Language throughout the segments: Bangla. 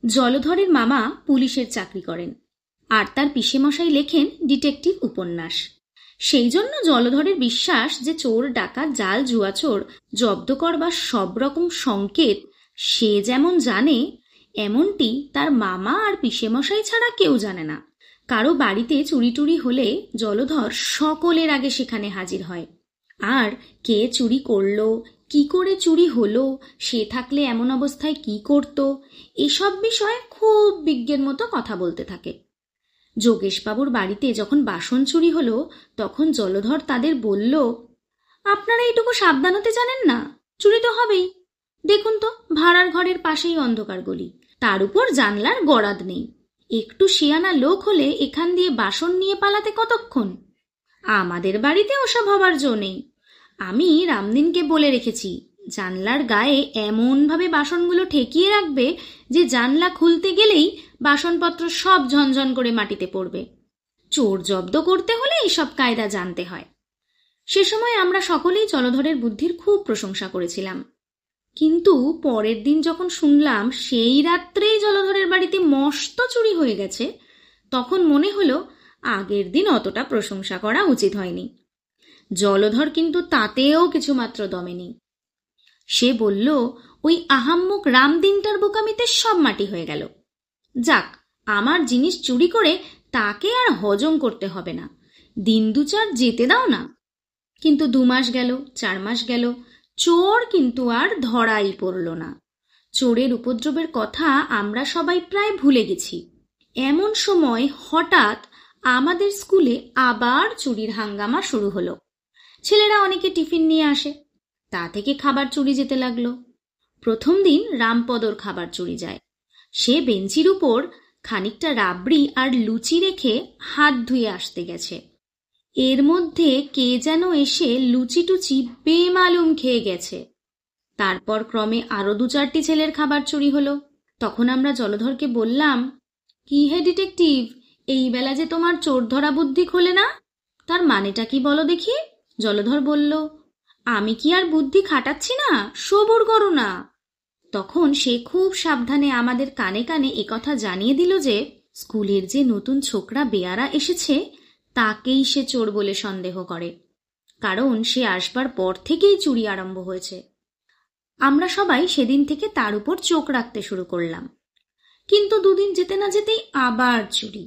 জলধরের মামা পুলিশের চাকরি করেন, আর তার পিসেমশাই লেখেন ডিটেকটিভ উপন্যাস। সেই জন্য জলধরের বিশ্বাস যে চোর ডাকাত জাল জুয়াচোর জব্দ করবার সব রকম সংকেত সে যেমন জানে, এমনটি তার মামা আর পিসেমশাই ছাড়া কেউ জানে না। কারো বাড়িতে চুরি টুরি হলে জলধর সকলের আগে সেখানে হাজির হয়। আর কে চুরি করলো, কি করে চুরি হলো, সে থাকলে এমন অবস্থায় কি করত, এসব বিষয়ে খুব বিজ্ঞের মতো কথা বলতে থাকে। যোগেশবাবুর বাড়িতে যখন বাসন চুরি হলো, তখন জলধর তাদের বলল, আপনারা এইটুকু সাবধান হতে জানেন না? চুরি তো হবেই। দেখুন তো, ভাড়ার ঘরের পাশেই অন্ধকার গলি, তার উপর জানলার গরাদ নেই। একটু শিয়ানা লোক হলে এখান দিয়ে বাসন নিয়ে পালাতে কতক্ষণ? আমাদের বাড়িতে ওসব হবার জো নেই। আমি রামদিনকে বলে রেখেছি, জানলার গায়ে এমনভাবে বাসনগুলো ঠেকিয়ে রাখবে যে জানলা খুলতে গেলেই বাসনপত্র সব ঝনঝন করে মাটিতে পড়বে। চোর জব্দ করতে হলে এইসব কায়দা জানতে হয়। সে সময় আমরা সকলেই জলধরের বুদ্ধির খুব প্রশংসা করেছিলাম। কিন্তু পরের দিন যখন শুনলাম সেই রাত্রেই জলধরের বাড়িতে মস্ত চুরি হয়ে গেছে, তখন মনে হলো আগের দিন অতটা প্রশংসা করা উচিত হয়নি। জলধর কিন্তু তাতেও কিছুমাত্র দমেনি। সে বলল, ওই আহাম্মক রামদিনটার বোকামিতে সব মাটি হয়ে গেল। যাক, আমার জিনিস চুরি করে তাকে আর হজম করতে হবে না, দিন দুচার যেতে দাও না। কিন্তু 2 মাস গেল, 4 মাস গেল, চোর কিন্তু আর ধরাই পড়ল না। চোরের উপদ্রবের কথা আমরা সবাই প্রায় ভুলে গেছি। এমন সময় হঠাৎ আমাদের স্কুলে আবার চুরির হাঙ্গামা শুরু হলো। ছেলেরা অনেকে টিফিন নিয়ে আসে, তা থেকে খাবার চুরি যেতে লাগলো। প্রথম দিন রামপদর খাবার চুরি যায়। সে বেঞ্চির উপর খানিকটা রাবড়ি আর লুচি রেখে হাত ধুয়ে আসতে গেছে। এর মধ্যে কে যেন এসে লুচি টুচি বেমালুম খেয়ে গেছে। তারপর ক্রমে আরো 2-4টি ছেলের খাবার চুরি হলো। তখন আমরা জলধরকে বললাম, কি হে ডিটেকটিভ, এই বেলা যে তোমার চোর ধরা বুদ্ধি খোলে না, তার মানেটা কি বলো দেখি? জলধর বলল, আমি কি আর বুদ্ধি খাটাচ্ছি না, সবুর করো না। তখন সে খুব সাবধানে আমাদের কানে কানে একথা জানিয়ে দিল যে স্কুলের যে নতুন ছোকরা বেয়ারা এসেছে তাকেই সে চোর বলে সন্দেহ করে, কারণ সে আসবার পর থেকেই চুরি আরম্ভ হয়েছে। আমরা সবাই সেদিন থেকে তার উপর চোখ রাখতে শুরু করলাম। কিন্তু 2 দিন যেতে না যেতেই আবার চুরি।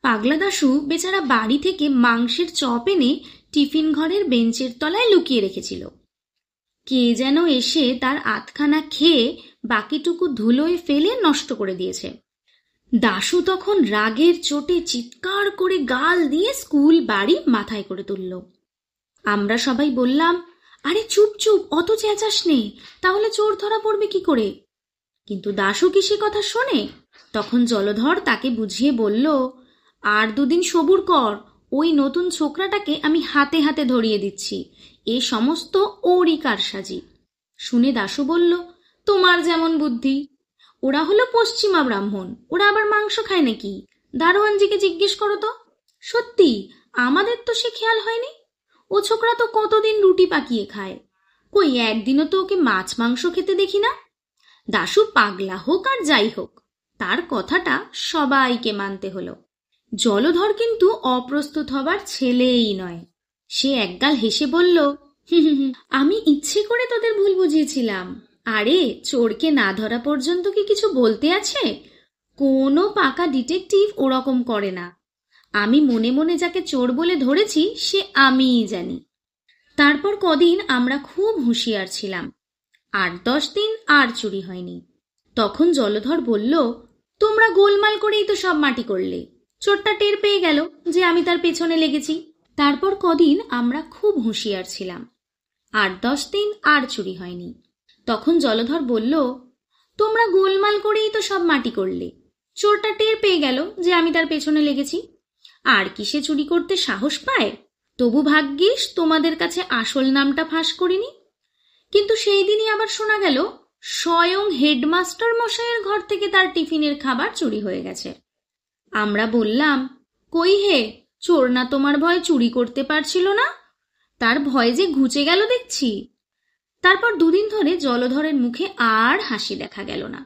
পাগলা দাশু বেচারা বাড়ি থেকে মাংসের চপ এনে টিফিন ঘরের বেঞ্চের তলায় লুকিয়ে রেখেছিল। কে যেন এসে তার আধখানা খেয়ে বাকিটুকু ধুলোয় ফেলে নষ্ট করে দিয়েছে। দাশু তখন রাগের চোটে চিৎকার করে গাল দিয়ে স্কুল বাড়ি মাথায় করে তুলল। আমরা সবাই বললাম, আরে চুপ চুপ, অত চেঁচাস নে, তাহলে চোর ধরা পড়বে কি করে? কিন্তু দাশু কি সে কথা শোনে? তখন জলধর তাকে বুঝিয়ে বলল, আর 2 দিন সবুর কর, ওই নতুন ছোকরাটাকে আমি হাতে হাতে ধরিয়ে দিচ্ছি, এ সমস্ত ওরই কারসাজি। শুনে দাশু বলল, তোমার যেমন বুদ্ধি। ওরা হলো পশ্চিমা ব্রাহ্মণ, ওরা আবার মাংস খায় নাকি? দারোয়ানজিকে জিজ্ঞেস করো তো। সত্যি, আমাদের তো সে খেয়াল হয়নি। ও ছোকরা তো কতদিন রুটি পাকিয়ে খায়, কই একদিনও তো ওকে মাছ মাংস খেতে দেখি না। দাশু পাগলা হোক আর যাই হোক, তার কথাটা সবাইকে মানতে হলো। জলধর কিন্তু অপ্রস্তুত হবার ছেলেই নয়। সে একগাল হেসে বলল, আমি ইচ্ছে করে তোদের ভুল বুঝিয়েছিলাম। আরে চোরকে না ধরা পর্যন্ত কি কিছু বলতে আছে? কোনো পাকা ডিটেকটিভ ওরকম করে না। আমি মনে মনে যাকে চোর বলে ধরেছি সে আমিই জানি। তারপর কদিন আমরা খুব হুঁশিয়ার ছিলাম। 8-10 দিন আর চুরি হয়নি। তখন জলধর বলল, তোমরা গোলমাল করেই তো সব মাটি করলে। চোরটা টের পেয়ে গেল যে আমি তার পেছনে লেগেছি। তারপর কদিন আমরা খুব হুঁশিয়ার ছিলাম। 8-10 দিন আর চুরি হয়নি। তখন জলধর বলল, তোমরা গোলমাল করেই তো সব মাটি করলে। চোরটা টের পেয়ে গেল যে আমি তার পেছনে লেগেছি। আর কি সে চুরি করতে সাহস পায়? তবু ভাগ্যিস তোমাদের কাছে আসল নামটা ফাঁস করিনি। কিন্তু সেই দিনই আবার শোনা গেল স্বয়ং হেডমাস্টার মশাইয়ের ঘর থেকে তার টিফিনের খাবার চুরি হয়ে গেছে। আমরা বললাম, কই হে, চোর না তোমার ভয়ে চুরি করতে পারছিল না? তার ভয় যে ঘুচে গেল দেখছি। তারপর 2 দিন ধরে জলধরের মুখে আর হাসি দেখা গেল না।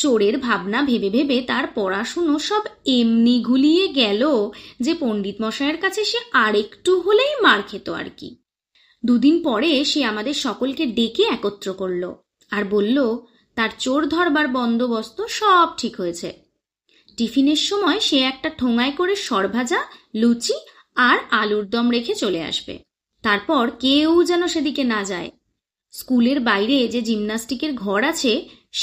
চোরের ভাবনা ভেবে ভেবে তার পড়াশুনো সব এমনি ঘুলিয়ে গেল যে পণ্ডিত মশাইয়ের কাছে সে আরেকটু হলেই মার খেত আর কি। দুদিন পরে সে আমাদের সকলকে ডেকে একত্র করল আর বলল তার চোর ধরবার বন্দোবস্ত সব ঠিক হয়েছে। টিফিনের সময় সে একটা ঠোঙায় করে সরভাজা, লুচি আর আলুর দম রেখে চলে আসবে। তারপর কেউ যেন সেদিকে না যায়। স্কুলের বাইরে যে জিমন্যাস্টিকের ঘর আছে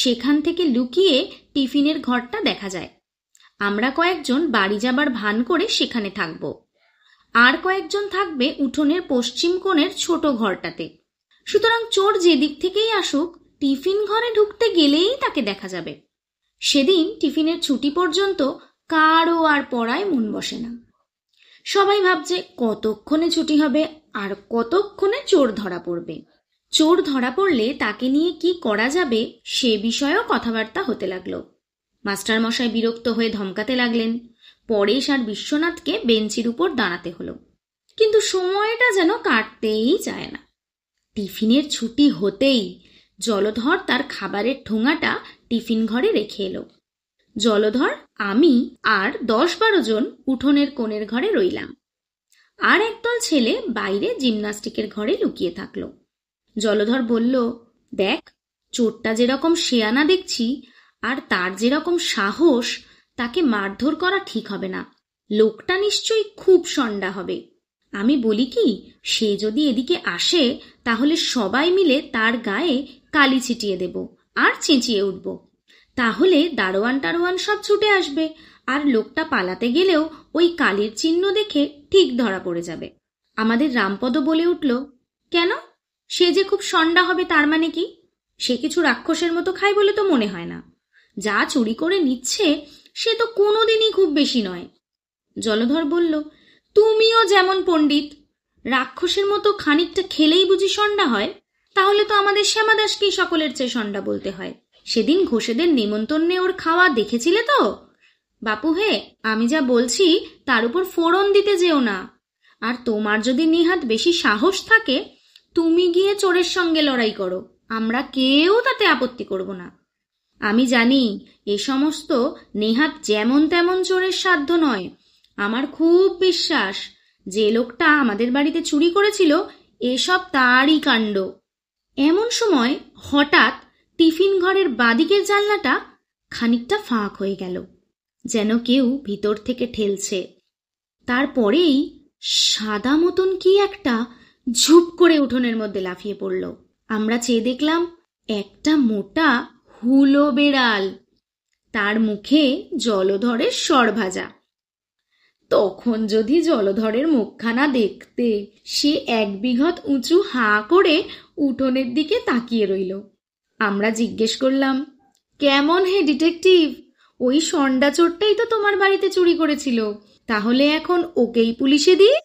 সেখান থেকে লুকিয়ে টিফিনের ঘরটা দেখা যায়। আমরা কয়েকজন বাড়ি যাবার ভান করে সেখানে থাকব, আর কয়েকজন থাকবে উঠোনের পশ্চিম কোণের ছোট ঘরটাতে। সুতরাং চোর যেদিক থেকেই আসুক, টিফিন ঘরে ঢুকতে গেলেই তাকে দেখা যাবে। সেদিন টিফিনের ছুটি পর্যন্ত কারও আর পড়ায় মন বসে না। সবাই ভাবছে কতক্ষণে ছুটি হবে আর কতক্ষণে চোর ধরা পড়বে। চোর ধরা পড়লে তাকে নিয়ে কি করা যাবে সে বিষয়েও কথাবার্তা হতে লাগলো। মাস্টারমশাই বিরক্ত হয়ে ধমকাতে লাগলেন। পরেশ আর বিশ্বনাথকে বেঞ্চির উপর দাঁড়াতে হলো, কিন্তু সময়টা যেন কাটতেই চায় না। টিফিনের ছুটি হতেই জলধর তার খাবারের ঠোঙাটা টিফিন ঘরে রেখে এলো। জলধর, আমি আর 10-12 জন উঠোনের কোণের ঘরে রইলাম, আর একদল ছেলে বাইরে জিমন্যাস্টিকের ঘরে লুকিয়ে থাকলো। জলধর বলল, দেখ, চোরটা যেরকম শেয়ানা দেখছি আর তার যেরকম সাহস, তাকে মারধর করা ঠিক হবে না। লোকটা নিশ্চয়ই খুব সন্ডা হবে। আমি বলি কি, সে যদি এদিকে আসে তাহলে সবাই মিলে তার গায়ে কালি ছিটিয়ে দেব আর চেঁচিয়ে উঠব। তাহলে দারোয়ান টারোয়ান সব ছুটে আসবে, আর লোকটা পালাতে গেলেও ওই কালির চিহ্ন দেখে ঠিক ধরা পড়ে যাবে। আমাদের রামপদ বলে উঠল, কেন, সে যে খুব সন্ডা হবে তার মানে কি? সে কিছু রাক্ষসের মতো খায় বলে তো মনে হয় না। যা চুরি করে নিচ্ছে সে তো কোনোদিনই খুব বেশি নয়। জলধর বলল, তুমিও যেমন পণ্ডিত, রাক্ষসের মতো খানিকটা খেলেই বুঝি সন্ডা হয়? তাহলে তো আমাদের শ্যামাদাসকেই সকলের চেয়ে সন্ডা বলতে হয়। সেদিন ঘোষেদের নেমন্তন্নে ওর খাওয়া দেখেছিলে তো? বাপু হে, আমি যা বলছি তার উপর ফোড়ন দিতে যেও না। আর তোমার যদি নেহাত বেশি সাহস থাকে, তুমি গিয়ে চোরের সঙ্গে লড়াই করো, আমরা কেউ তাতে আপত্তি করব না। আমি জানি এ সমস্ত নেহাত যেমন তেমন চোরের সাধ্য নয়। আমার খুব বিশ্বাস যে লোকটা আমাদের বাড়িতে চুরি করেছিল এসব তারই কাণ্ড। এমন সময় হঠাৎ টিফিন ঘরের বাদিকের জানলাটা খানিকটা ফাঁক হয়ে গেল, যেন কেউ ভিতর থেকে ঠেলছে। তারপরেই সাদা মতন কি একটা ঝুপ করে উঠোনের মধ্যে লাফিয়ে পড়ল। আমরা চেয়ে দেখলাম একটা মোটা হুলো বেড়াল, তার মুখে জলধরের সরভাজা। তখন যদি জলধরের মুখখানা দেখতে, সে 1 বিঘত উঁচু হাঁ করে উঠোনের দিকে তাকিয়ে রইল। আমরা জিজ্ঞেস করলাম, কেমন হে ডিটেকটিভ, ওই সন্ডা চোরটাই তো তোমার বাড়িতে চুরি করেছিল, তাহলে এখন ওকেই পুলিশে দিই?